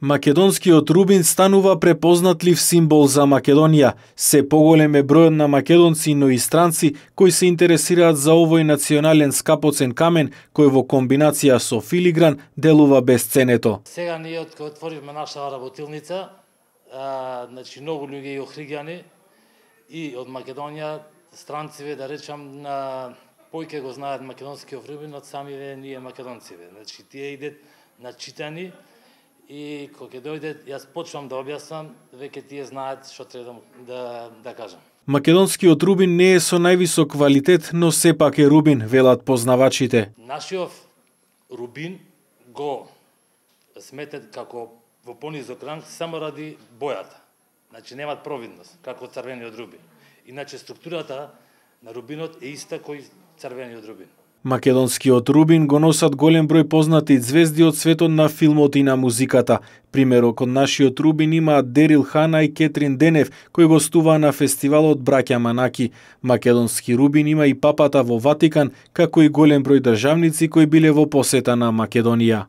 Македонскиот рубин станува препознатлив символ за Македонија. Се поголем е бројот на македонци, но и странци кои се интересираат за овој национален скапоцен камен, кој во комбинација со филигран делува бесценето. Сега ние кога отворивме наша работилница, значи многу луѓе и охриѓани и од Македонија, странциве да речам на појќе го знаат македонскиот рубин од самиве ние македонциве. Значи тие идат начитани и кога дојде, јас почнам да објаснам, веќе тие знаат што треба да кажам. Македонскиот рубин не е со највисок квалитет, но сепак е рубин, велат познавачите. Нашиот рубин го сметат како во понизок ранг само ради бојата. Значи немаат провидност, како црвениот рубин. Иначе структурата на рубинот е иста кој црвениот рубин. Македонскиот рубин го носат голем број познати ѕвезди од светот на филмот и на музиката. Примерок од нашиот рубин имаат Дерил Хана и Кетрин Денев, кои гостуваа на фестивалот Браќа Манаки. Македонски рубин има и папата во Ватикан, како и голем број државници кои биле во посета на Македонија.